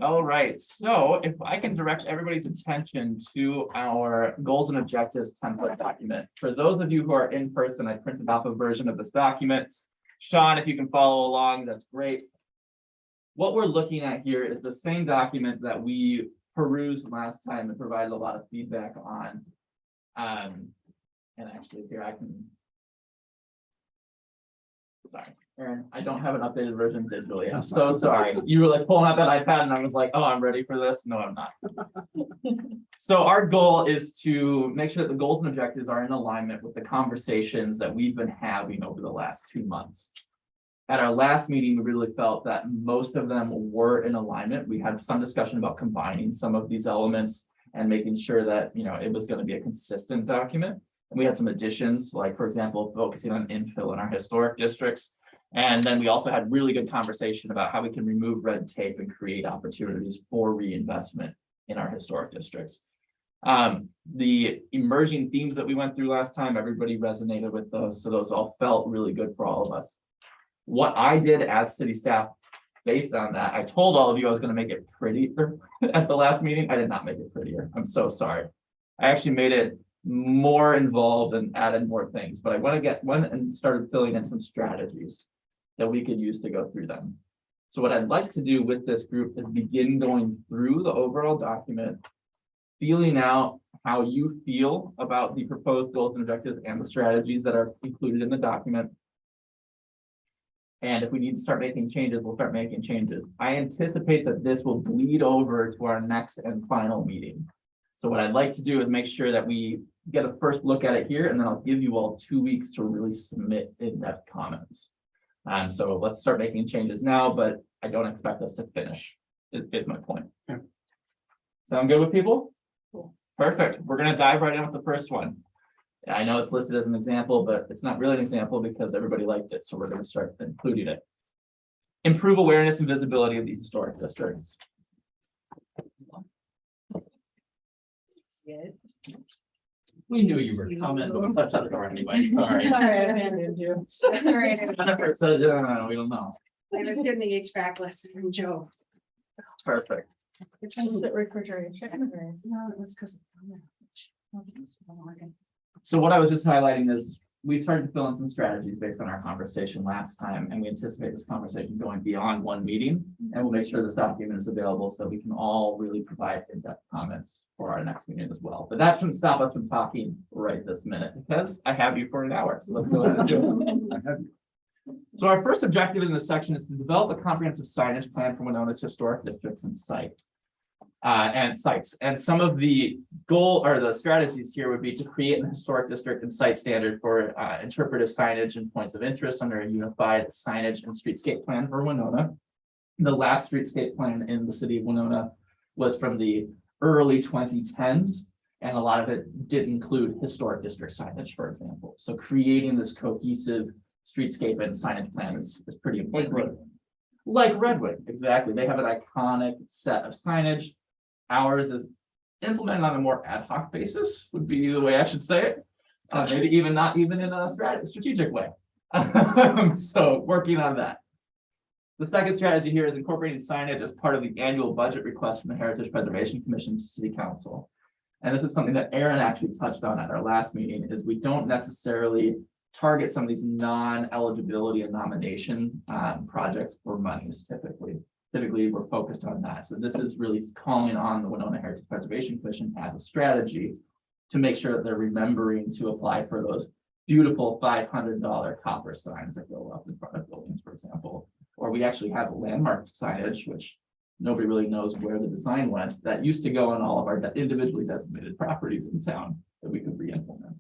All right, so if I can direct everybody's attention to our goals and objectives template document. For those of you who are in person, I printed off a version of this document. Sean, if you can follow along, that's great. What we're looking at here is the same document that we perused last time and provided a lot of feedback on. And actually here I can. Sorry, Aaron, I don't have an updated version digitally. I'm so sorry. You were like pulling out that iPad and I was like, oh, I'm ready for this. No, I'm not. So our goal is to make sure that the goals and objectives are in alignment with the conversations that we've been having over the last 2 months. At our last meeting, we really felt that most of them were in alignment. We had some discussion about combining some of these elements and making sure that, you know, it was going to be a consistent document. And we had some additions, like, for example, focusing on infill in our historic districts. And then we also had really good conversation about how we can remove red tape and create opportunities for reinvestment in our historic districts. The emerging themes that we went through last time, everybody resonated with those. So those all felt really good for all of us. What I did as city staff, based on that, I told all of you I was going to make it prettier at the last meeting. I did not make it prettier. I'm so sorry. I actually made it more involved and added more things, but I went and started filling in some strategies that we could use to go through them. So what I'd like to do with this group is begin going through the overall document, feeling out how you feel about the proposed goals and objectives and the strategies that are included in the document. And if we need to start making changes, we'll start making changes. I anticipate that this will bleed over to our next and final meeting. So what I'd like to do is make sure that we get a first look at it here, and then I'll give you all 2 weeks to really submit in-depth comments. So let's start making changes now, but I don't expect us to finish, is my point. Okay. Sound good with people? Cool. Perfect. We're going to dive right in with the first one. I know it's listed as an example, but it's not really an example because everybody liked it. So we're going to start including it. Improve awareness and visibility of the historic districts. We knew you were coming, but we touched on the door anyway. Sorry. All right, I abandoned you. That's all right. So, we don't know. I was getting the HVAC lesson from Joe. Perfect. It turns out the refrigerator. No, it was because. So what I was just highlighting is we started to fill in some strategies based on our conversation last time, and we anticipate this conversation going beyond one meeting, and we'll make sure this document is available so we can all really provide in-depth comments for our next meeting as well. But that shouldn't stop us from talking right this minute because I have you for an hour. So let's go ahead and do it. So our first objective in this section is to develop a comprehensive signage plan for Winona's historic districts and sites. And some of the goal or the strategies here would be to create an historic district and site standard for interpretive signage and points of interest under a unified signage and streetscape plan for Winona. The last streetscape plan in the city of Winona was from the early 2010s, and a lot of it did include historic district signage, for example. So creating this cohesive streetscape and signage plan is pretty important. Like Redwood, exactly. They have an iconic set of signage. Ours is implemented on a more ad hoc basis, would be the way I should say it. Maybe even not even in a strategic way. So working on that. The second strategy here is incorporating signage as part of the annual budget request from the Heritage Preservation Commission to City Council. And this is something that Aaron actually touched on at our last meeting, is we don't necessarily target some of these non-eligibility and nomination projects for monies typically. Typically, we're focused on that. So this is really calling on the Winona Heritage Preservation Commission as a strategy to make sure that they're remembering to apply for those beautiful $500 copper signs that go up in front of buildings, for example. Or we actually have landmark signage, which nobody really knows where the design went, that used to go on all of our individually designated properties in town that we could re-implement.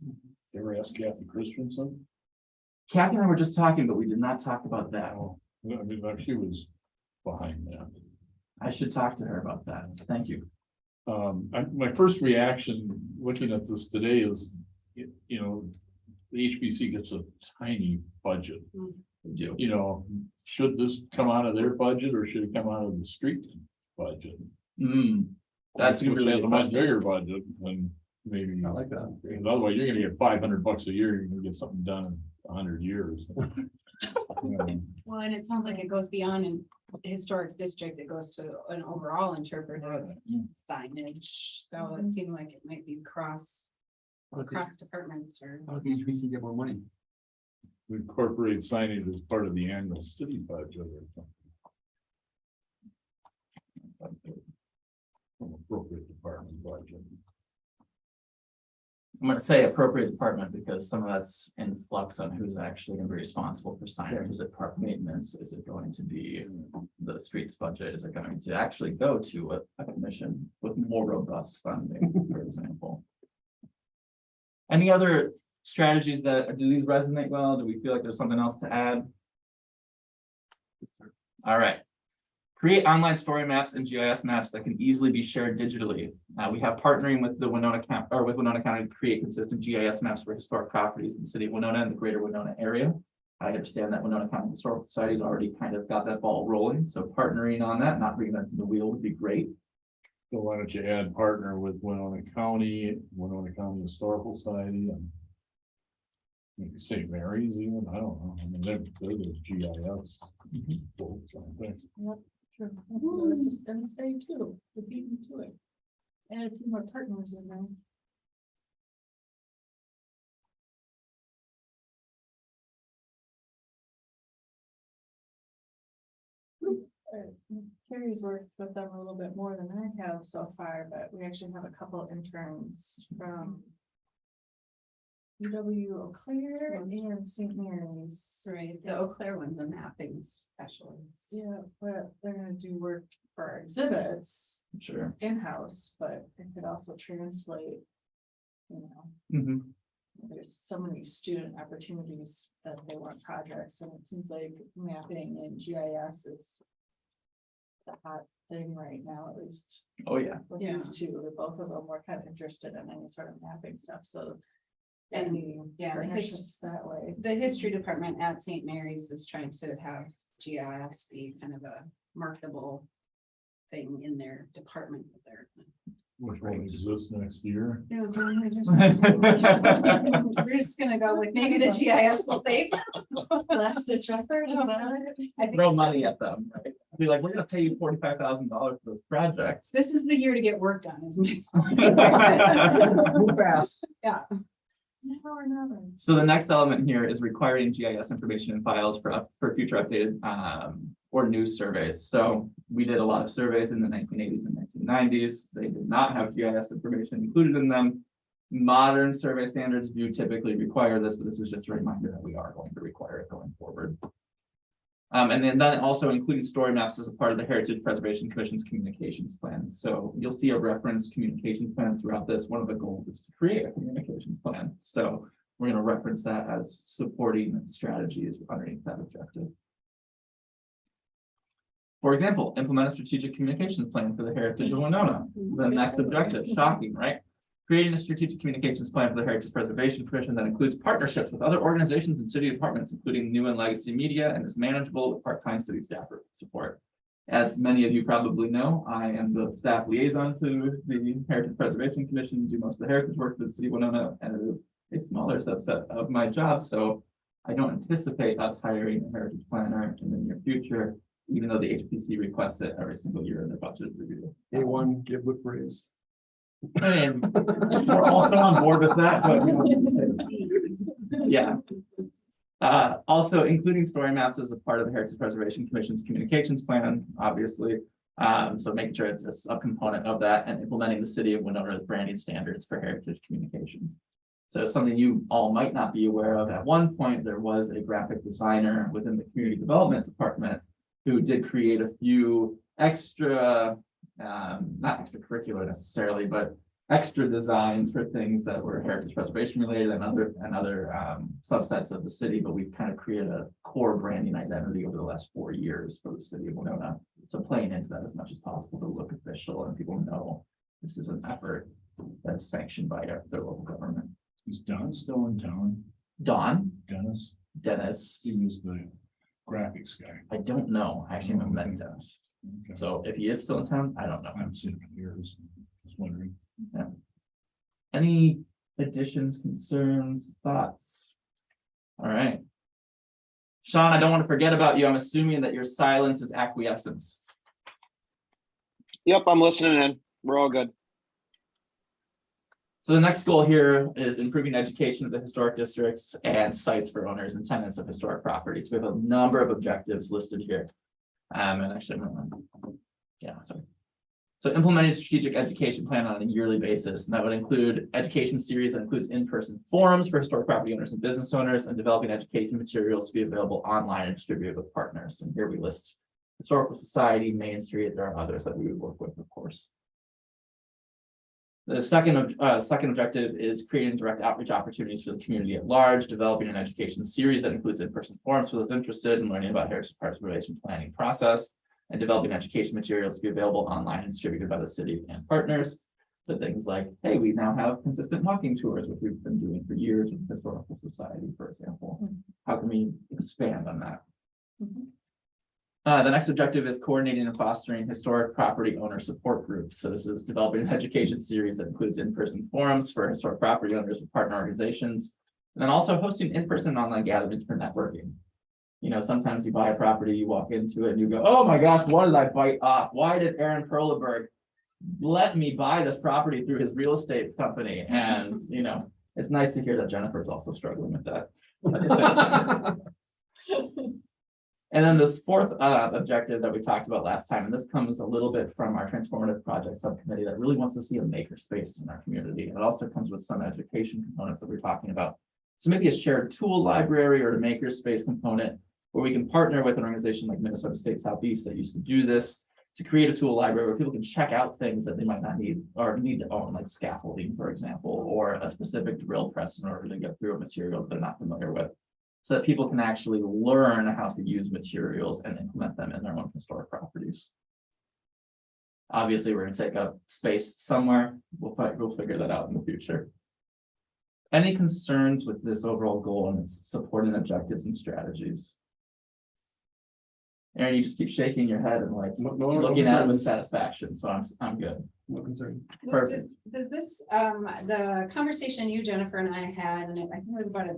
You ever ask Kathy Christensen? Kathy and I were just talking, but we did not talk about that. I mean, she was behind that. I should talk to her about that. Thank you. My first reaction looking at this today is, you know, the HBC gets a tiny budget. You know, should this come out of their budget or should it come out of the street budget? That's a much bigger budget than maybe. I like that. Otherwise, you're gonna get $500 a year. You're gonna get something done in 100 years. Well, and it sounds like it goes beyond an historic district, it goes to an overall interpretive signage, so it seemed like it might be across departments or. How does the HBC get more money? We incorporate signage as part of the annual city budget or something. From appropriate department budget. I'm gonna say appropriate department because some of that's in flux on who's actually gonna be responsible for signage. Is it park maintenance? Is it going to be the streets budget? Is it going to actually go to a commission with more robust funding, for example? Any other strategies that, do these resonate well? Do we feel like there's something else to add? All right. Create online story maps and GIS maps that can easily be shared digitally. We have partnering with the Winona County to create consistent GIS maps for historic properties in the city of Winona and the greater Winona area. I understand that Winona County Historical Society has already kind of got that ball rolling, so partnering on that, not reinventing the wheel, would be great. So why don't you add partner with Winona County Historical Society and maybe St. Mary's even, I don't know. I mean, they're the GIS folks, I think. True. I was just gonna say too, to beat into it. Add a few more partners in there. Carrie's worked with them a little bit more than I have so far, but we actually have a couple interns from UW Eau Claire and St. Mary's. Right, the Eau Claire one's a mapping specialist. Yeah, but they're gonna do work for our exhibits Sure. in-house, but it could also translate. You know, there's so many student opportunities that they want projects, and it seems like mapping and GIS is the hot thing right now, at least. Oh, yeah. With Yeah. these two, both of them were kind of interested in any sort of mapping stuff, so. And, any yeah, the partnerships that way. The history department at St. Mary's is trying to have GIS be kind of a marketable thing in their department of theirs. Which one exists next year? Yeah, we're just gonna go with maybe the GIS will pay. Last ditch effort. I think Throw money at them, right? Be like, we're gonna pay you $45,000 for this project. this is the year to get work done, is my. Move fast. Yeah. Never or never. So the next element here is requiring GIS information and files for future updated or new surveys. So we did a lot of surveys in the 1980s and 1990s. They did not have GIS information included in them. Modern survey standards do typically require this, but this is just a reminder that we are going to require it going forward. And then also including story maps as a part of the Heritage Preservation Commission's communications plan. So you'll see a reference communications plans throughout this. One of the goals is to create a communications plan. So we're going to reference that as supporting strategies underneath that objective. For example, implement a strategic communications plan for the Heritage of Winona. The next objective, shocking, right? Creating a strategic communications plan for the Heritage Preservation Commission that includes partnerships with other organizations and city departments, including new and legacy media, and is manageable with part-time city staff support. As many of you probably know, I am the staff liaison to the Heritage Preservation Commission, do most of the heritage work for the city of Winona, and it is a smaller subset of my job. So I don't anticipate us hiring a heritage planner in the near future, even though the HPC requests it every single year in their budget review. A1, give lip praise. And we're also on board with that, but yeah. Also including story maps as a part of the Heritage Preservation Commission's communications plan, obviously. So making sure it's a subcomponent of that and implementing the city of Winona's branding standards for heritage communications. So something you all might not be aware of, at one point, there was a graphic designer within the community development department who did create a few extra not extracurricular necessarily, but extra designs for things that were heritage preservation related and other subsets of the city. But we've kind of created a core branding identity over the last 4 years for the city of Winona. So playing into that as much as possible to look official and people know this is an effort that's sanctioned by their local government. Is Don still in town? Don, Dennis? Dennis, He was the graphics guy. I don't know. I actually haven't met Dennis. Okay. So if he is still in town, I don't know. I haven't seen him in years. Just wondering. Any additions, concerns, thoughts? All right. Sean, I don't want to forget about you. I'm assuming that your silence is acquiescence. Yep, I'm listening in. We're all good. So the next goal here is improving education of the historic districts and sites for owners and tenants of historic properties. We have a number of objectives listed here. And actually, yeah, sorry. So implementing a strategic education plan on a yearly basis, and that would include education series that includes in-person forums for historic property owners and business owners, and developing education materials to be available online and distributed with partners. And here we list Historical Society, Main Street. There are others that we would work with, of course. The second objective is creating direct outreach opportunities for the community at large, developing an education series that includes in-person forums for those interested in learning about heritage preservation planning process, and developing education materials to be available online and distributed by the city and partners. So things like, hey, we now have consistent walking tours, which we've been doing for years with the Historical Society, for example. How can we expand on that? The next objective is coordinating and fostering historic property owner support groups. So this is developing an education series that includes in-person forums for historic property owners with partner organizations, and then also hosting in-person and online gatherings for networking. You know, sometimes you buy a property, you walk into it and you go, oh my gosh, what did I bite off? Why did Aaron Perleberg let me buy this property through his real estate company? And, you know, it's nice to hear that Jennifer's also struggling with that at the same time. And then this fourth objective that we talked about last time, and this comes a little bit from our transformative project subcommittee that really wants to see a makerspace in our community. And it also comes with some education components that we're talking about. So maybe a shared tool library or a makerspace component where we can partner with an organization like Minnesota State Southeast that used to do this to create a tool library where people can check out things that they might not need or need to own, like scaffolding, for example, or a specific drill press in order to get through a material that they're not familiar with, so that people can actually learn how to use materials and implement them in their own historic properties. Obviously, we're going to take up space somewhere. We'll figure that out in the future. Any concerns with this overall goal and its supporting objectives and strategies? Aaron, you just keep shaking your head and like looking at it with satisfaction, so I'm good. No concern. Perfect. Does this, the conversation you, Jennifer, and I had, and I think it was about a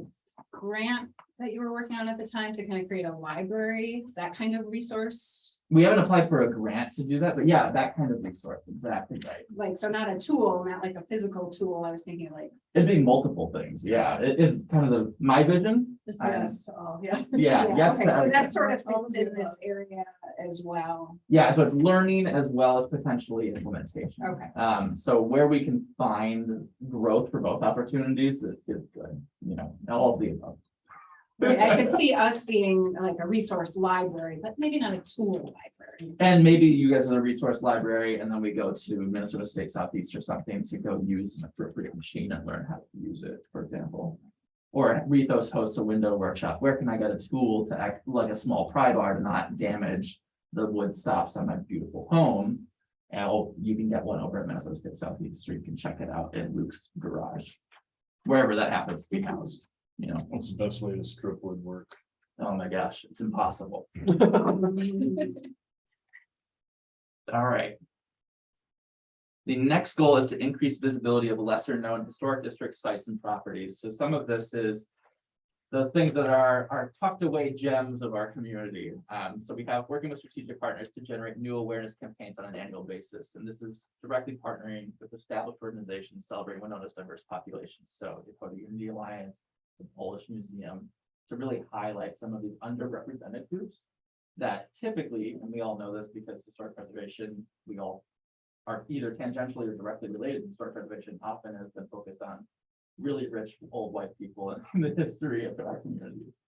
grant that you were working on at the time to kind of create a library, is that kind of resource? We haven't applied for a grant to do that, but yeah, that kind of resource, exactly right. Like, so not a tool, not like a physical tool. I was thinking like. It'd be multiple things. Yeah, it is kind of my vision. Just yes to all, yeah. Yeah, yes. Okay, to so everything. that sort of fits in this area as well. Yeah, so it's learning as well as potentially implementation. Okay. So where we can find growth for both opportunities is good, you know, all of the above. Right, I could see us being like a resource library, but maybe not a tool library. And maybe you guys are the resource library, and then we go to Minnesota State Southeast or something to go use an appropriate machine and learn how to use it, for example. Or Rethos hosts a window workshop. Where can I get a tool to act like a small pry bar to not damage the wood stops on my beautiful home? And you can get one over at Minnesota State Southeast, or you can check it out in Luke's garage, wherever that happens to be housed. You know, What's the best way to strip wood work? oh my gosh, it's impossible. All right. The next goal is to increase visibility of lesser known historic district sites and properties. So some of this is those things that are tucked away gems of our community. So we have working with strategic partners to generate new awareness campaigns on an annual basis. And this is directly partnering with established organizations celebrating Winona's diverse populations. So Dakota Unity Alliance, the Polish Museum, to really highlight some of these underrepresented groups that typically, and we all know this because historic preservation, we all are either tangentially or directly related to historic preservation, often has been focused on really rich old white people in the history of our communities.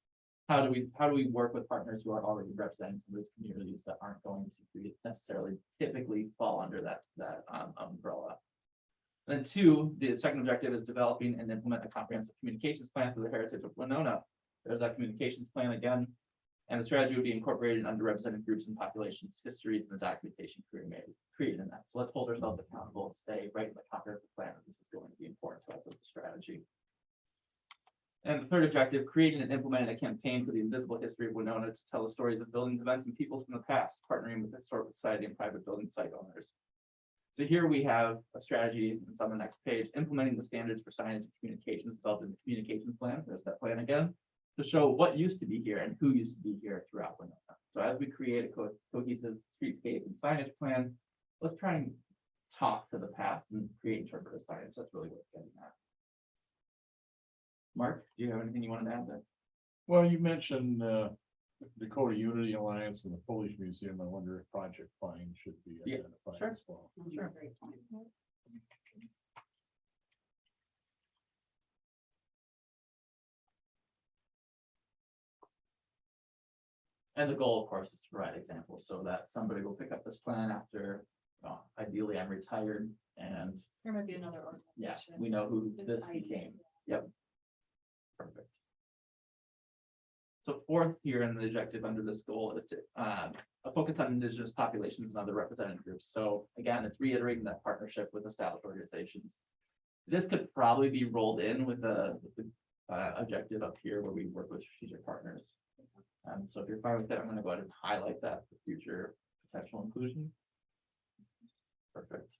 How do we work with partners who are already representing some of these communities that aren't going to necessarily typically fall under that umbrella? And then two, the second objective is developing and implement a comprehensive communications plan for the heritage of Winona. There's that communications plan again. And the strategy would be incorporated in underrepresented groups and populations, histories, and the documentation created in that. So let's hold ourselves accountable and stay right in the comprehensive plan. This is going to be important to us as a strategy. And the third objective, creating and implementing a campaign for the invisible history of Winona to tell the stories of buildings, events, and peoples from the past, partnering with the Historical Society and private building site owners. So here we have a strategy, it's on the next page, implementing the standards for signage and communications developed in the communications plan. There's that plan again. to show what used to be here and who used to be here throughout Winona. So as we create a cohesive streetscape and signage plan, let's try and talk to the past and create interpretive signage. That's really what it's getting at. Mark, do you have anything you wanted to add there? Well, you mentioned Dakota Unity Alliance and the Polish Museum. I wonder if project fine should be Yeah, identified sure. as well. Sure. Great point. And the goal, of course, is to provide examples so that somebody will pick up this plan after, ideally I'm retired and There might be another yeah, organization. we know who with this ID. became. Yep. Perfect. So fourth here in the objective under this goal is to a focus on indigenous populations and other represented groups. So again, it's reiterating that partnership with established organizations. This could probably be rolled in with the objective up here where we work with strategic partners. So if you're fine with that, I'm going to go ahead and highlight that for future potential inclusion. Perfect.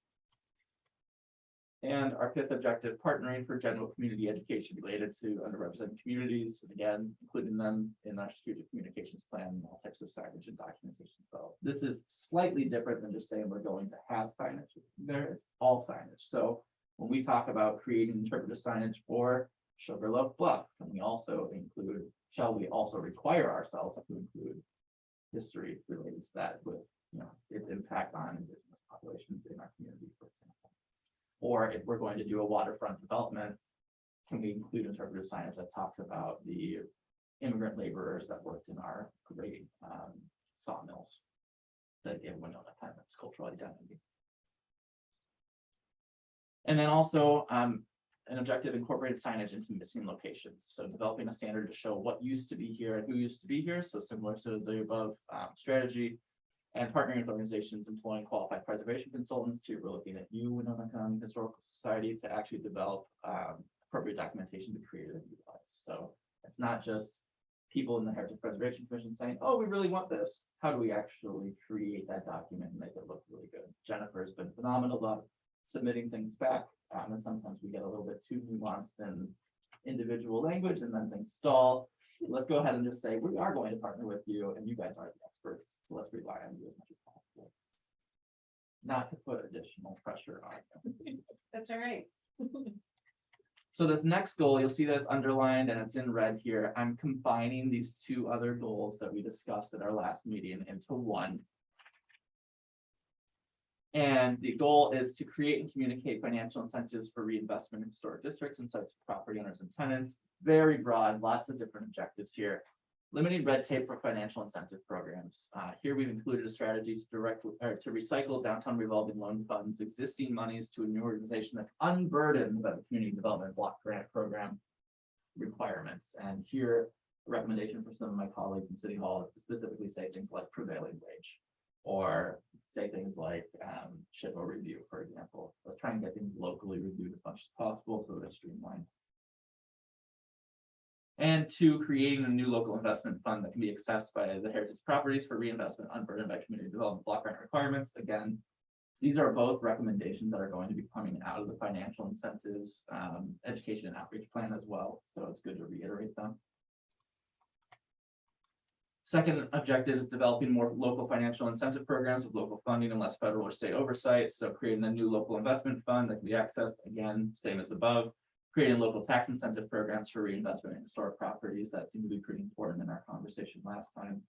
And our fifth objective, partnering for general community education related to underrepresented communities, again, including them in our strategic communications plan, and all types of signage and documentation. So this is slightly different than just saying we're going to have signage there. It's all signage. So when we talk about creating interpretive signage for Sugarloaf Bluff, can we also include, shall we also require ourselves to include history related to that with, its impact on indigenous populations in our community, for example. Or if we're going to do a waterfront development, can we include interpretive signage that talks about the immigrant laborers that worked in our great sawmills that give Winona kind of its cultural identity. And then also an objective incorporated signage into missing locations. So developing a standard to show what used to be here and who used to be here. So similar to the above strategy, and partnering with organizations employing qualified preservation consultants. Here we're looking at you, Winona County Historical Society, to actually develop appropriate documentation to create and utilize. So it's not just people in the Heritage Preservation Commission saying, oh, we really want this. How do we actually create that document and make it look really good? Jennifer's been phenomenal about submitting things back. And sometimes we get a little bit too nuanced in individual language and then things stall. Let's go ahead and just say, we are going to partner with you and you guys are the experts. So let's rely on you as much as possible. Not to put additional pressure on you. That's all right. So this next goal, you'll see that it's underlined and it's in red here. I'm combining these two other goals that we discussed at our last meeting into one. And the goal is to create and communicate financial incentives for reinvestment in historic districts and sites of property owners and tenants. Very broad, lots of different objectives here. Limiting red tape for financial incentive programs. Here we've included a strategy to recycle downtown revolving loan funds, existing monies to a new organization that's unburdened by the community development block grant program requirements. And here, a recommendation for some of my colleagues in City Hall is to specifically say things like prevailing wage, or say things like SHPO review, for example. Let's try and get things locally reviewed as much as possible so they're streamlined. And two, creating a new local investment fund that can be accessed by the heritage properties for reinvestment unburdened by community development block grant requirements. Again, these are both recommendations that are going to be coming out of the financial incentives education and outreach plan as well. So it's good to reiterate them. Second objective is developing more local financial incentive programs with local funding and less federal or state oversight. So creating a new local investment fund that can be accessed, again, same as above. Creating local tax incentive programs for reinvestment in historic properties. That seemed to be pretty important in our conversation last time.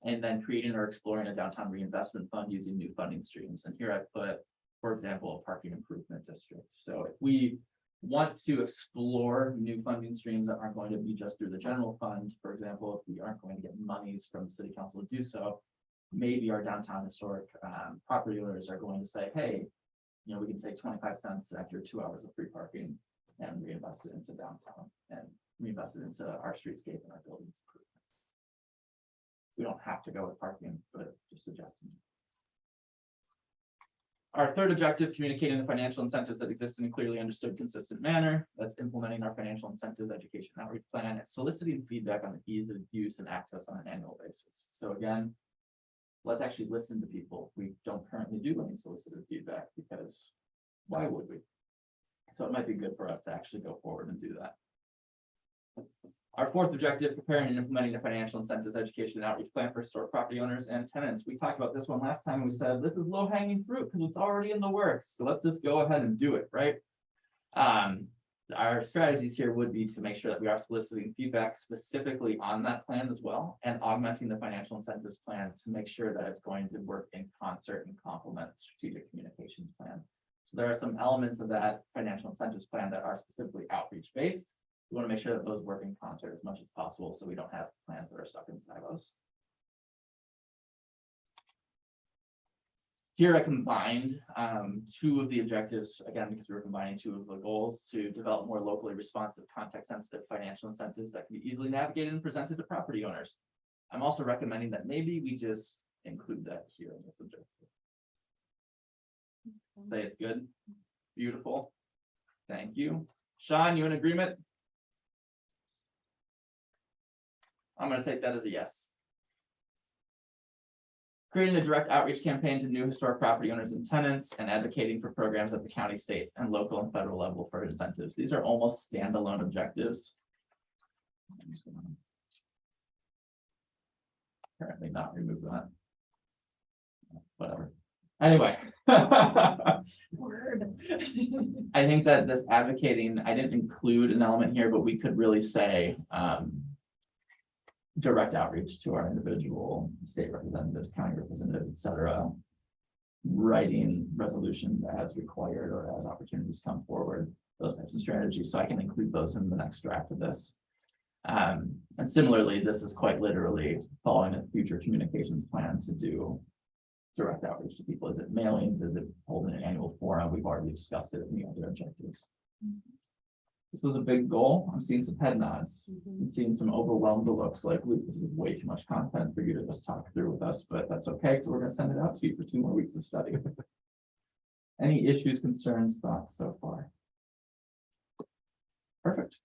And then creating or exploring a downtown reinvestment fund using new funding streams. And here I put, for example, a parking improvement district. So if we want to explore new funding streams that aren't going to be just through the general fund, for example, if we aren't going to get monies from the city council to do so, maybe our downtown historic property owners are going to say, hey, we can take 25 cents after 2 hours of free parking and reinvest it into downtown and reinvest it into our streetscape and our buildings improvements. We don't have to go with parking, but just suggesting. Our third objective, communicating the financial incentives that exist in a clearly understood, consistent manner. That's implementing our financial incentives education outreach plan and soliciting feedback on the ease of use and access on an annual basis. So again, let's actually listen to people. We don't currently do any solicited feedback because why would we? So it might be good for us to actually go forward and do that. Our fourth objective, preparing and implementing a financial incentives, education, and outreach plan for historic property owners and tenants. We talked about this one last time. We said, this is low hanging fruit because it's already in the works. So let's just go ahead and do it, right? Our strategies here would be to make sure that we are soliciting feedback specifically on that plan as well, and augmenting the financial incentives plan to make sure that it's going to work in concert and complement the strategic communications plan. So there are some elements of that financial incentives plan that are specifically outreach based. We want to make sure that those work in concert as much as possible so we don't have plans that are stuck in silos. Here I combined two of the objectives, again, because we were combining two of the goals to develop more locally responsive, context sensitive financial incentives that can be easily navigated and presented to property owners. I'm also recommending that maybe we just include that here in this objective. Say it's good, beautiful, thank you. Sean, you in agreement? I'm going to take that as a yes. Creating a direct outreach campaign to new historic property owners and tenants, and advocating for programs at the county, state, and local and federal level for incentives. These are almost standalone objectives. I'm just gonna apparently not remove that. Whatever. Anyway. Word. I think that this advocating, I didn't include an element here, but we could really say direct outreach to our individual state representatives, county representatives, et cetera, writing resolutions as required or as opportunities come forward, those types of strategies. So I can include those in the next draft of this. And similarly, this is quite literally following a future communications plan to do direct outreach to people. Is it mailings? Is it holding an annual forum? We've already discussed it in the other objectives. This was a big goal. I'm seeing some head nods. I'm seeing some overwhelmed looks like, Luke, this is way too much content for you to just talk through with us, but that's okay, so we're going to send it out to you for 2 more weeks of study. Any issues, concerns, thoughts so far? Perfect.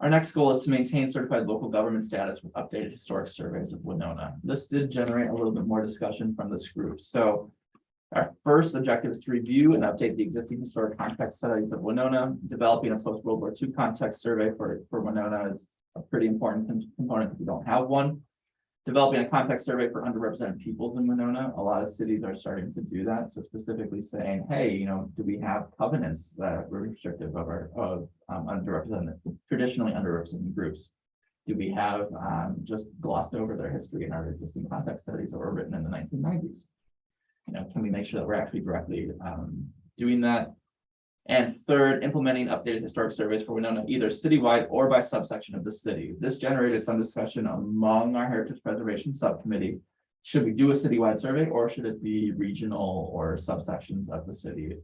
Our next goal is to maintain certified local government status with updated historic surveys of Winona. This did generate a little bit more discussion from this group. So our first objective is to review and update the existing historic context studies of Winona. Developing a post-World War II context survey for Winona is a pretty important component if we don't have one. Developing a context survey for underrepresented peoples in Winona. A lot of cities are starting to do that. So specifically saying, hey, you know, do we have covenants that were restrictive of underrepresented, traditionally underrepresented groups? Do we have just glossed over their history in our existing context studies that were written in the 1990s? You know, can we make sure that we're actually directly doing that? And third, implementing updated historic surveys for Winona, either citywide or by subsection of the city. This generated some discussion among our Heritage Preservation Subcommittee. Should we do a citywide survey, or should it be regional or subsections of the city?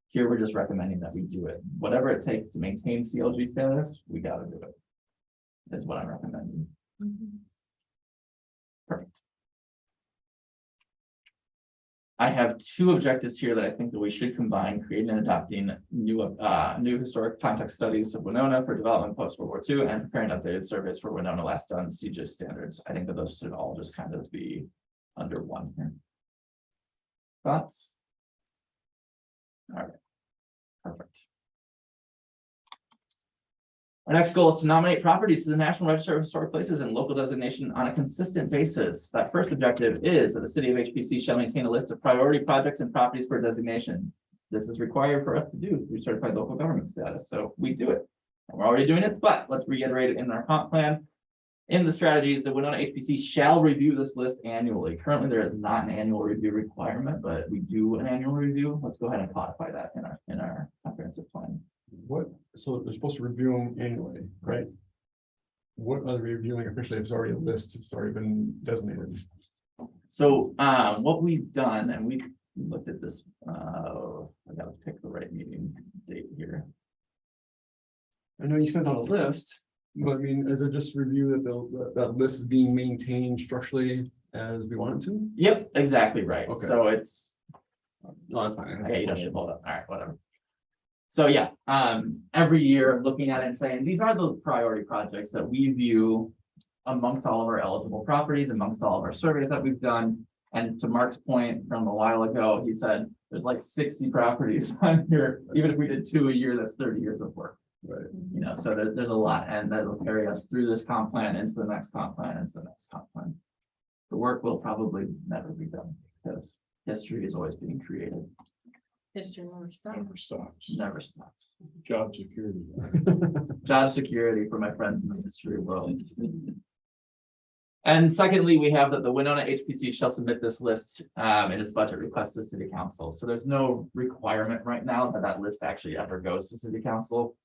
Here, we're just recommending that we do it. Whatever it takes to maintain CLG status, we got to do it, is what I'm recommending. Perfect. I have two objectives here that I think that we should combine: creating and adopting new historic context studies of Winona for development post-World War II, and preparing updated surveys for Winona last done Signage standards. I think that those should all just kind of be under one here. Thoughts? All right, perfect. Our next goal is to nominate properties to the National Register of Historic Places and local designation on a consistent basis. That first objective is that the city of HPC shall maintain a list of priority projects and properties for designation. This is required for us to do through certified local government status. So we do it. And we're already doing it, but let's reiterate it in our comp plan. In the strategies, the Winona HPC shall review this list annually. Currently, there is not an annual review requirement, but we do an annual review. Let's go ahead and codify that in our comprehensive plan. What, so they're supposed to review them annually, right? What are they reviewing officially? It's already a list, it's already been designated. So what we've done, and we looked at this, I gotta pick the right meeting date here. I know you sent out a list, but I mean, is it just review that that list is being maintained structurally as we want it to? Yep, exactly right. Okay. So it's, No, that's fine. okay, you don't need to hold up. All right, whatever. So yeah, every year looking at it and saying, these are the priority projects that we view amongst all of our eligible properties, amongst all of our surveys that we've done. And to Mark's point from a while ago, he said, there's like 60 properties on here. Even if we did 2 a year, that's 30 years of work. Right. You know, so there's a lot, and that'll carry us through this comp plan, into the next comp plan, into the next comp plan. The work will probably never be done, because history is always being created, History never stops. Never stops. never stops. Job security. Job security for my friends in the history world. And secondly, we have that the Winona HPC shall submit this list in its budget request to city council. So there's no requirement right now that that list actually ever goes to city council.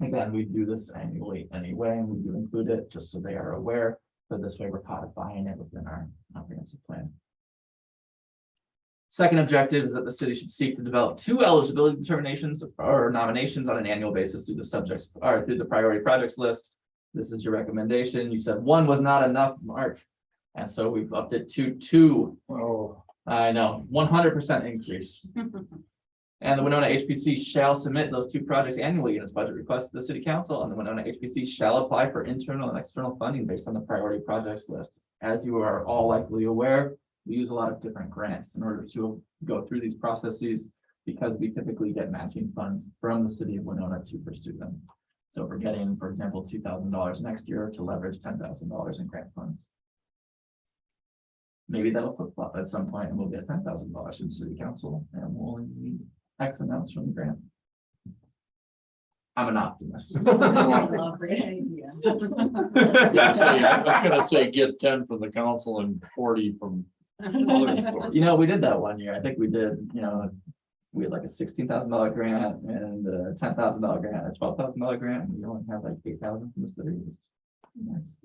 Again, we do this annually anyway, and we do include it just so they are aware, but this way we're codifying it within our comprehensive plan. Second objective is that the city should seek to develop 2 eligibility determinations or nominations on an annual basis through the subjects or through the priority projects list. This is your recommendation. You said 1 was not enough, Mark. And so we've upped it to 2. Oh, I know, 100% increase. And the Winona HPC shall submit those 2 projects annually in its budget request to the city council, and the Winona HPC shall apply for internal and external funding based on the priority projects list. As you are all likely aware, we use a lot of different grants in order to go through these processes, because we typically get matching funds from the city of Winona to pursue them. So if we're getting, for example, $2,000 next year to leverage $10,000 in grant funds. Maybe that'll flip flop at some point and we'll get $10,000 from the city council and we'll only need X amounts from the grant. I'm an optimist. That's a great idea. I was gonna say get 10 from the council and 40 from. You know, we did that one year. I think we did, you know, we had like a $16,000 grant and a $10,000 grant, a $12,000 grant, and we only had like 8,000 from the city. It was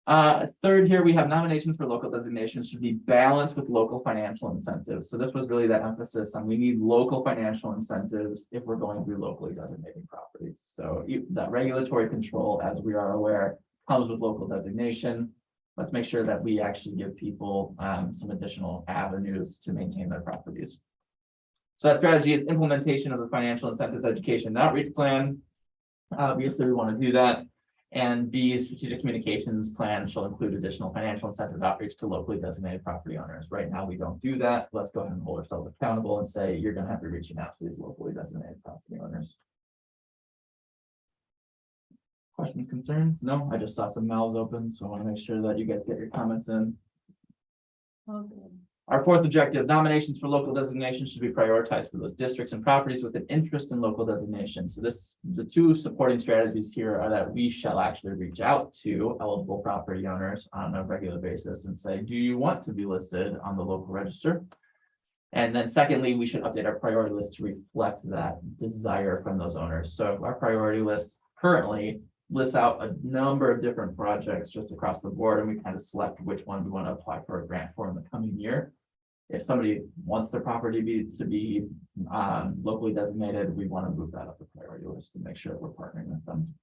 nice. Third here, we have nominations for local designations should be balanced with local financial incentives. So this was really that emphasis on we need local financial incentives if we're going through locally designated properties. So that regulatory control, as we are aware, comes with local designation. Let's make sure that we actually give people some additional avenues to maintain their properties. So that strategy is implementation of the financial incentives education and outreach plan. Obviously, we want to do that. And B, strategic communications plan shall include additional financial incentive outreach to locally designated property owners. Right now, we don't do that. Let's go ahead and hold ourselves accountable and say you're going to have to be reaching out to these locally designated property owners. Questions, concerns? No, I just saw some mouths open, so I want to make sure that you guys get your comments in. Okay. Our fourth objective, nominations for local designation should be prioritized for those districts and properties with an interest in local designation. So the 2 supporting strategies here are that we shall actually reach out to eligible property owners on a regular basis and say, do you want to be listed on the local register? And then secondly, we should update our priority list to reflect that desire from those owners. So our priority list currently lists out a number of different projects just across the board, and we kind of select which one we want to apply for a grant for in the coming year. If somebody wants their property to be locally designated, we want to move that up the priority list to make sure that we're partnering with them.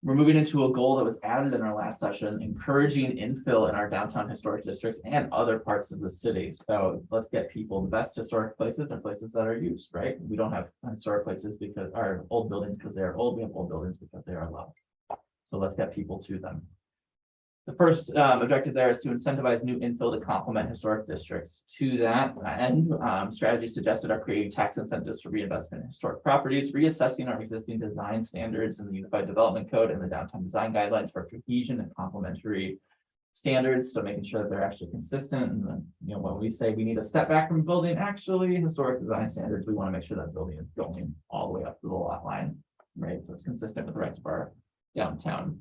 We're moving into a goal that was added in our last session, encouraging infill in our downtown historic districts and other parts of the city. So let's get people, the best historic places are places that are used, right? We don't have historic places because our old buildings because they are old. We have old buildings because they are low. So let's get people to them. The first objective there is to incentivize new infill to complement historic districts. To that end, strategies suggested are creating tax incentives for reinvestment in historic properties, reassessing our existing design standards in the Unified Development Code and the Downtown Design Guidelines for cohesion and complementary standards. So making sure that they're actually consistent. And then, you know, when we say we need a step back from building, actually historic design standards, we want to make sure that building is going all the way up to the lot line, right? So it's consistent with the rest of our downtown.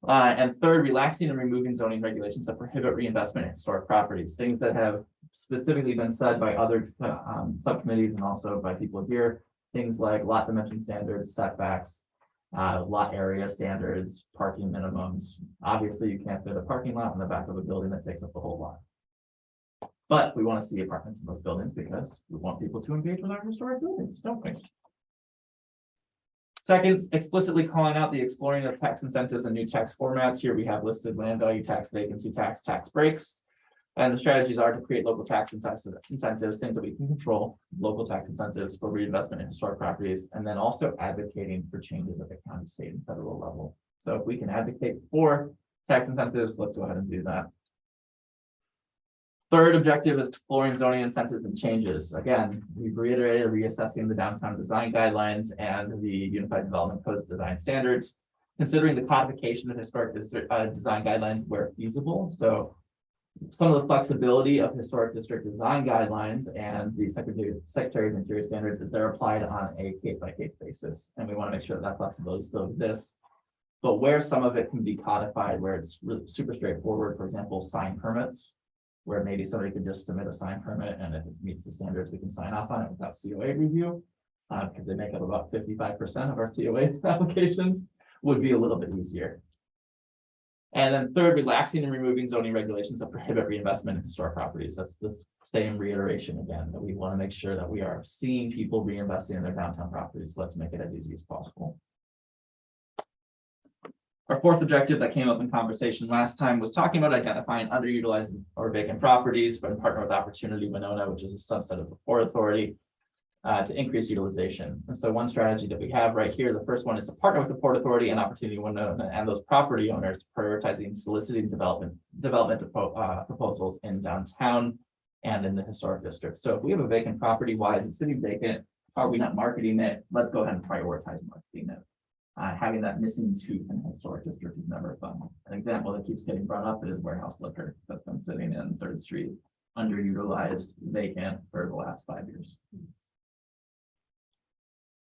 And third, relaxing and removing zoning regulations that prohibit reinvestment in historic properties, things that have specifically been said by other subcommittees and also by people here, things like lot dimension standards, setbacks, lot area standards, parking minimums. Obviously, you can't fit a parking lot in the back of a building that takes up the whole lot. But we want to see apartments in those buildings because we want people to engage with our historic buildings, don't we? Second, explicitly calling out the exploring of tax incentives and new tax formats. Here we have listed land value tax, vacancy tax, tax breaks. And the strategies are to create local tax incentives, things that we can control, local tax incentives for reinvestment in historic properties, and then also advocating for changes at the county, state, and federal level. So if we can advocate for tax incentives, let's go ahead and do that. Third objective is exploring zoning incentives and changes. Again, we've reiterated reassessing the downtown design guidelines and the Unified Development Code's design standards, considering the codification of historic district design guidelines where feasible. So some of the flexibility of historic district design guidelines and the Secretary of Interior standards is they're applied on a case-by-case basis. And we want to make sure that that flexibility still exists. But where some of it can be codified, where it's really super straightforward, for example, sign permits, where maybe somebody could just submit a sign permit, and if it meets the standards, we can sign off on it without COA review, because they make up about 55% of our COA applications, would be a little bit easier. And then third, relaxing and removing zoning regulations that prohibit reinvestment in historic properties. That's the same reiteration again, that we want to make sure that we are seeing people reinvesting in their downtown properties. So let's make it as easy as possible. Our fourth objective that came up in conversation last time was talking about identifying underutilized or vacant properties, but in partner with Opportunity Winona, which is a subset of the Port Authority, to increase utilization. And so one strategy that we have right here, the first one is to partner with the Port Authority and Opportunity Winona and those property owners, prioritizing soliciting development proposals in downtown and in the historic district. So if we have a vacant property, why is it sitting vacant? Are we not marketing it? Let's go ahead and prioritize marketing it. Having that missing tooth in the historic district is never fun. An example that keeps getting brought up is warehouse liquor that's been sitting in 3rd Street, underutilized, vacant for the last 5 years.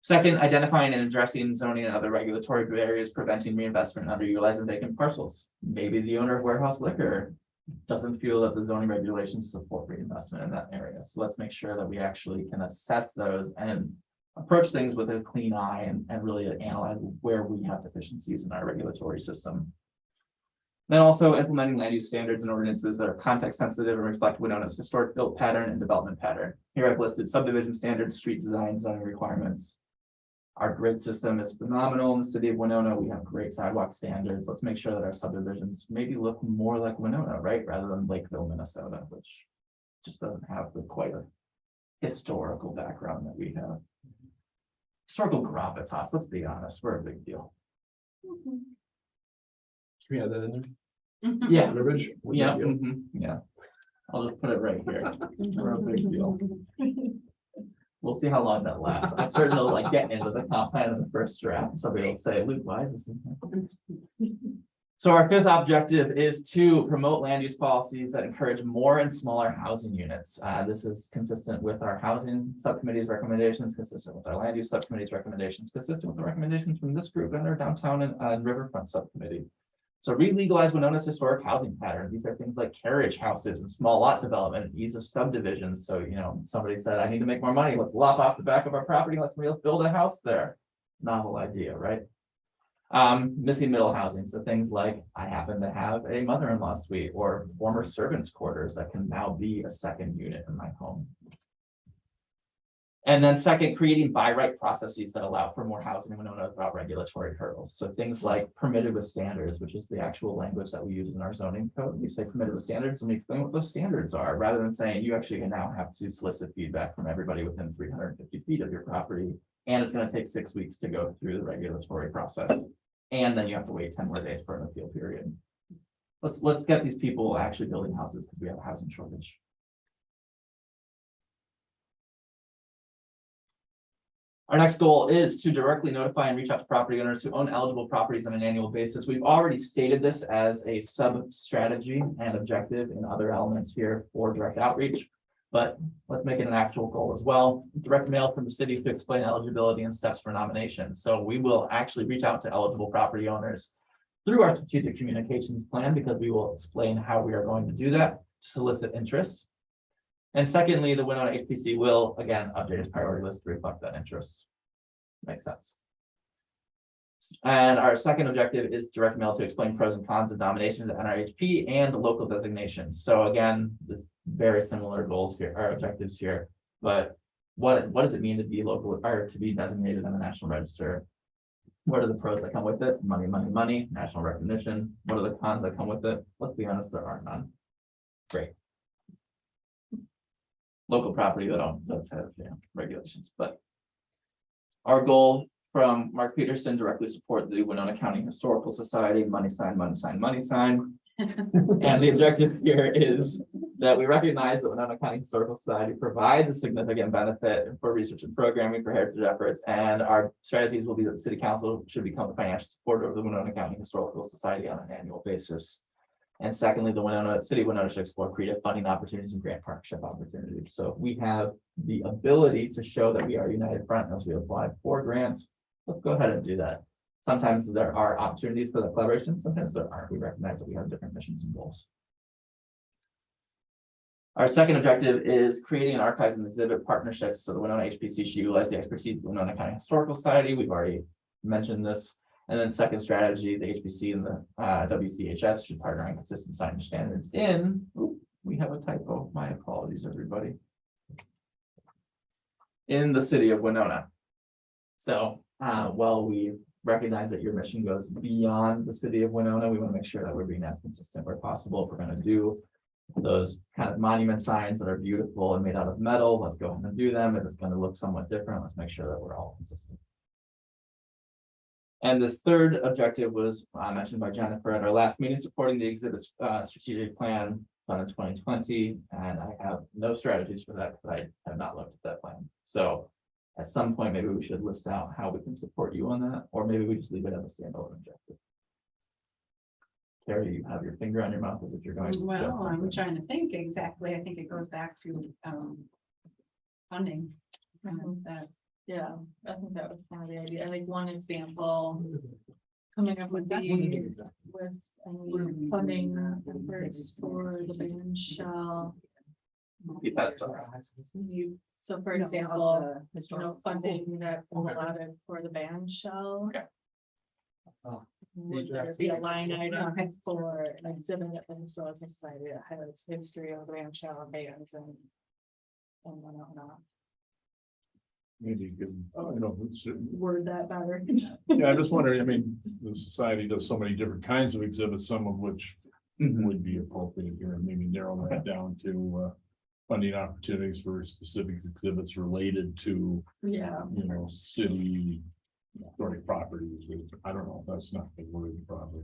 Second, identifying and addressing zoning and other regulatory barriers preventing reinvestment in underutilized and vacant parcels. Maybe the owner of warehouse liquor doesn't feel that the zoning regulations support reinvestment in that area. So let's make sure that we actually can assess those and approach things with a clean eye and really analyze where we have deficiencies in our regulatory system. Then also implementing land use standards and ordinances that are context sensitive and reflect Winona's historic built pattern and development pattern. Here I've listed subdivision standards, street design, zoning requirements. Our grid system is phenomenal in the city of Winona. We have great sidewalk standards. Let's make sure that our subdivisions maybe look more like Winona, right? Rather than Lakeville, Minnesota, which just doesn't have the quite a historical background that we have. Historical gravitas, let's be honest, we're a big deal. Can we add that in there? Yeah, Verbiage? yeah, yeah. I'll just put it right here. We're a big deal. We'll see how long that lasts. I'm certain they'll like get into the comp plan in the first draft. Somebody will say, Luke, why is this in here? So our fifth objective is to promote land use policies that encourage more and smaller housing units. This is consistent with our housing subcommittee's recommendations, consistent with our land use subcommittee's recommendations, consistent with the recommendations from this group and our downtown and riverfront subcommittee. So re-legalize Winona's historic housing pattern. These are things like carriage houses and small lot development, and ease of subdivisions. So, you know, somebody said, I need to make more money. Let's lop off the back of our property. Let's build a house there. Novel idea, right? Missing middle housing. So things like I happen to have a mother-in-law suite or former servants' quarters that can now be a second unit in my home. And then second, creating by right processes that allow for more housing in Winona without regulatory hurdles. So things like permitted with standards, which is the actual language that we use in our zoning code. We say permitted with standards and we explain what those standards are, rather than saying you actually now have to solicit feedback from everybody within 350 feet of your property. And it's going to take 6 weeks to go through the regulatory process. And then you have to wait 10 more days for an appeal period. Let's get these people actually building houses because we have a housing shortage. Our next goal is to directly notify and reach out to property owners who own eligible properties on an annual basis. We've already stated this as a sub-strategy and objective in other elements here for direct outreach, but let's make it an actual goal as well. Direct mail from the city to explain eligibility and steps for nomination. So we will actually reach out to eligible property owners through our strategic communications plan, because we will explain how we are going to do that, solicit interest. And secondly, the Winona HPC will, again, update its priority list to reflect that interest. Makes sense. And our second objective is direct mail to explain pros and cons of nomination to Nrhp and the local designations. So again, this very similar goals here, our objectives here, but what does it mean to be local or to be designated on the National Register? What are the pros that come with it? Money, money, money, national recognition. What are the cons that come with it? Let's be honest, there are none. Great. Local property that does have regulations, but our goal from Mark Peterson directly support the Winona County Historical Society, money sign, money sign, money sign. And the objective here is that we recognize that Winona County Historical Society provides a significant benefit for research and programming for heritage efforts, and our strategies will be that the city council should become a financial supporter of the Winona County Historical Society on an annual basis. And secondly, the city of Winona should explore creative funding opportunities and grant partnership opportunities. So if we have the ability to show that we are a united front as we apply for grants, let's go ahead and do that. Sometimes there are opportunities for that collaboration, sometimes there aren't. We recognize that we have different missions and goals. Our second objective is creating an archives and exhibit partnerships. So the Winona HPC should utilize the expertise of the Winona County Historical Society. We've already mentioned this. And then second strategy, the HPC and the WCHS should partner on consistent signage standards we have a typo. My apologies, everybody. In the city of Winona. So while we recognize that your mission goes beyond the city of Winona, we want to make sure that we're being as consistent where possible. If we're going to do those kind of monument signs that are beautiful and made out of metal, let's go ahead and do them. If it's going to look somewhat different, let's make sure that we're all consistent. And this third objective was mentioned by Jennifer at our last meeting, supporting the exhibit's strategic plan done in 2020. And I have no strategies for that because I have not looked at that plan. So at some point, maybe we should list out how we can support you on that, or maybe we just leave it as a standalone objective. Carrie, you have your finger on your mouth as if you're going. Well, I'm trying to think exactly. I think it goes back to funding. That Yeah, I think that was kind of the idea. Like one example coming up with any funding efforts for the band shell. So for example, funding that allotted for the band shell. Okay. Would there be a line item for an exhibit at the Historical Society that highlights the history of the band shell bands and whatnot? Maybe you could, Word that better. yeah, I'm just wondering, I mean, the society does so many different kinds of exhibits, some of which would be appropriate here, and maybe narrow that down to funding opportunities for specific exhibits related to, Yeah. city historic properties. I don't know, that's not the word probably.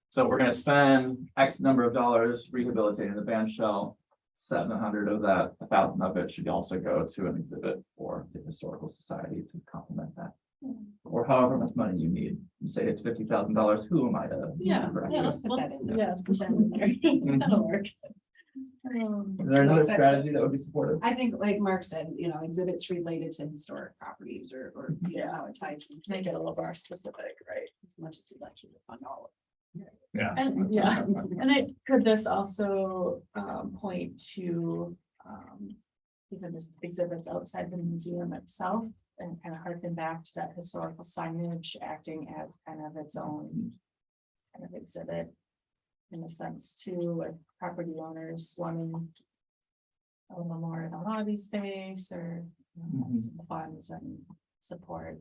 So we're going to spend X number of dollars rehabilitating the band shell. 700 of that, 1,000 of it should also go to an exhibit for the Historical Society to complement that. Or however much money you need. You say it's $50,000. Who am I to? Yeah. let's put that in there. Yeah. Put that in there. That'll work. Is there another strategy that would be supportive? I think, like Mark said, exhibits related to historic properties or it ties. Make it a little more specific, right? As much as we'd like you to fund all of Yeah. And could this also point to even this exhibits outside the museum itself and kind of harken back to that historical signage acting as kind of its own kind of exhibit in a sense too, with property owners wanting a little more of a hobby space or some funds and support.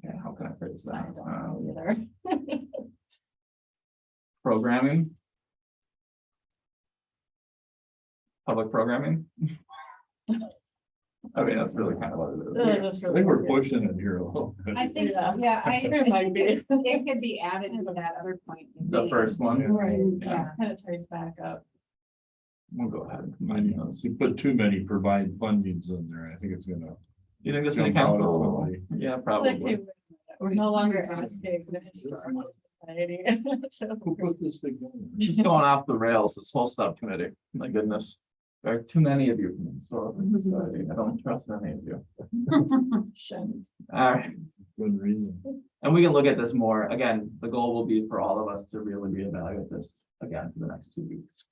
Yeah, how can I phrase I that? don't know either. Programming. Public programming. I mean, that's really kind of what it is. I think we're pushing it here a little bit. I think so, yeah, It might be. it could be added to that other point. The first one. Right, Yeah. kind of ties back up. We'll go ahead and I combine know, those. if you put too many provide fundings in there, I think it's gonna. Do you think the city jump out at council? somebody. Yeah, probably. We're no longer asking the historical society. Who put this thing on? Just going off the rails, this whole subcommittee. My goodness. There are too many of you from the historical society. I don't trust any of you. Shouldn't. All right. Good reason. And we can look at this more. Again, the goal will be for all of us to really reevaluate this again for the next 2 weeks.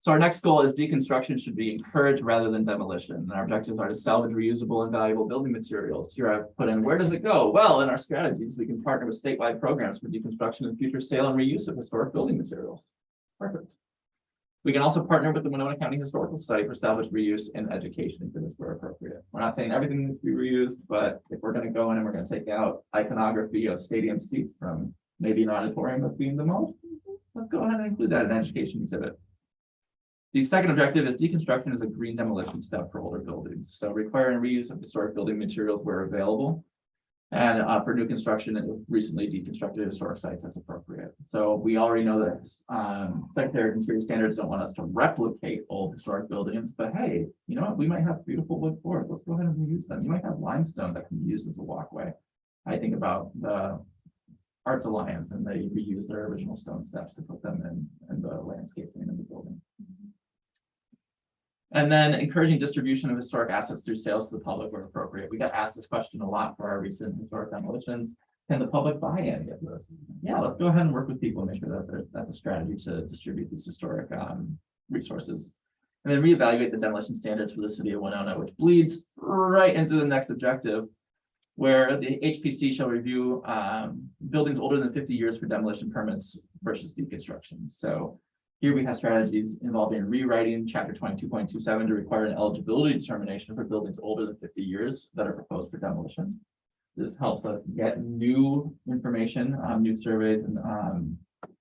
So our next goal is deconstruction should be encouraged rather than demolition. And our objectives are to salvage reusable and valuable building materials. Here I've put in, where does it go? Well, in our strategies, we can partner with statewide programs for deconstruction and future sale and reuse of historic building materials. Perfect. We can also partner with the Winona County Historical Society for salvage, reuse, and education if it is where appropriate. We're not saying everything needs to be reused, but if we're going to go in and we're going to take out iconography of stadium seats from maybe an auditorium that's being demolished, let's go ahead and include that in an education exhibit. The second objective is deconstruction is a green demolition step for older buildings. So requiring reuse of historic building materials where available. And for new construction and recently deconstructed historic sites as appropriate. So we already know that Secretary of Interior Standards don't want us to replicate old historic buildings, but hey, you know what? We might have beautiful wood floors. Let's go ahead and reuse them. You might have limestone that can be used as a walkway. I think about the Arts Alliance, and they reuse their original stone steps to put them in the landscaping in the building. And then encouraging distribution of historic assets through sales to the public where appropriate. We got asked this question a lot for our recent historic demolitions. Can the public buy any of this? Yeah, let's go ahead and work with people, make sure that that's a strategy to distribute these historic resources. And then reevaluate the demolition standards for the city of Winona, which bleeds right into the next objective, where the HPC shall review buildings older than 50 years for demolition permits versus deconstruction. So here we have strategies involving rewriting chapter 22.27 to require an eligibility determination for buildings older than 50 years that are proposed for demolition. This helps us get new information, new surveys and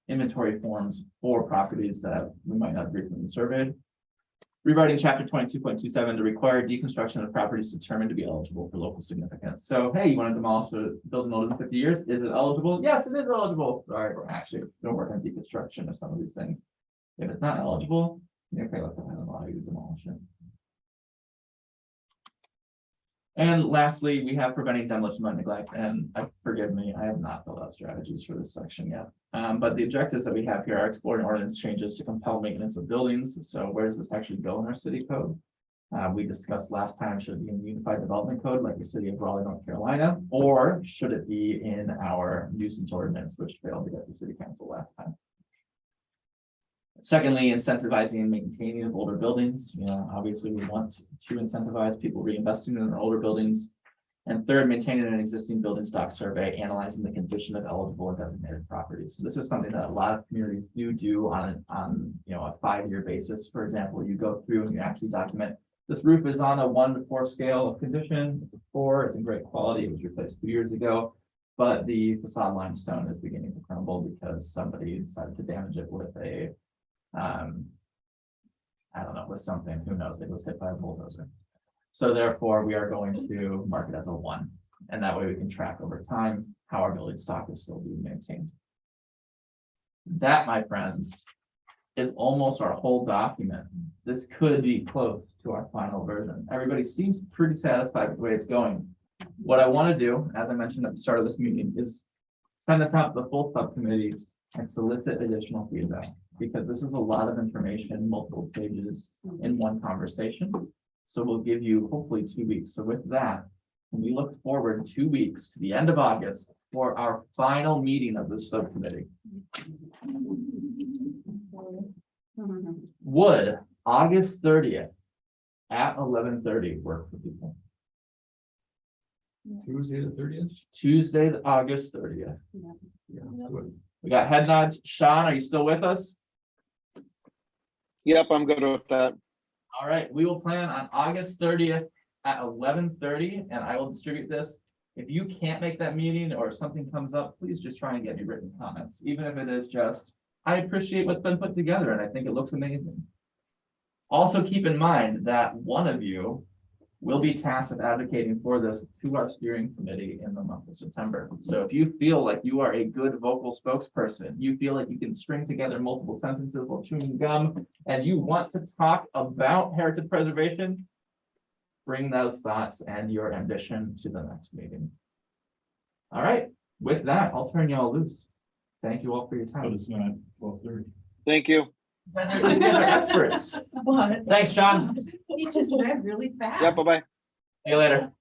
inventory forms for properties that we might not have recently surveyed. Rewriting chapter 22.27 to require deconstruction of properties determined to be eligible for local significance. So, hey, you want to demolish a building older than 50 years? Is it eligible? Yes, it is eligible. All right, we're actually going to work on deconstruction of some of these things. If it's not eligible, okay, let's go ahead and allow you to demolish it. And lastly, we have preventing demolition by neglect. And forgive me, I have not filled out strategies for this section yet. But the objectives that we have here are exploring ordinance changes to compel maintenance of buildings. So where does this actually go in our city code? We discussed last time, should it be in the Unified Development Code like the city of Raleigh, North Carolina, or should it be in our nuisance ordinance, which failed to get through city council last time? Secondly, incentivizing and maintaining of older buildings. You know, obviously we want to incentivize people reinvesting in their older buildings. And third, maintaining an existing building stock survey, analyzing the condition of eligible and designated properties. So this is something that a lot of communities do on you know, a 5-year basis. For example, you go through and you actually document this roof is on a 1 to 4 scale of condition. It's a 4, it's in great quality, it was replaced 2 years ago. But the facade limestone is beginning to crumble because somebody decided to damage it with a I don't know, with something, who knows, it was hit by a bulldozer. So therefore, we are going to mark it as a 1. And that way we can track over time how our building stock is still being maintained. That, my friends, is almost our whole document. This could be close to our final version. Everybody seems pretty satisfied with the way it's going. What I want to do, as I mentioned at the start of this meeting, is send this out to the full subcommittee and solicit additional feedback. Because this is a lot of information, multiple pages in one conversation. So we'll give you hopefully 2 weeks. So with that, we look forward 2 weeks to the end of August for our final meeting of this subcommittee. Would August 30th at 11:30 work for people? Tuesday the 30th? Tuesday, August 30th. Yeah. Good. We got head nods. Sean, are you still with us? Yep, I'm good with that. All right, we will plan on August 30th at 11:30, and I will distribute this. If you can't make that meeting or if something comes up, please just try and get me written comments, even if it is just, I appreciate what's been put together and I think it looks amazing. Also keep in mind that one of you will be tasked with advocating for this to our steering committee in the month of September. So if you feel like you are a good vocal spokesperson, you feel like you can string together multiple sentences while chewing gum, and you want to talk about heritage preservation, bring those thoughts and your ambition to the next meeting. All right, with that, I'll turn y'all loose. Thank you all for your But time. it's not 12:30. Thank you. You guys are experts. What? Thanks, John. See You just read really fast. Yeah, bye-bye. you later.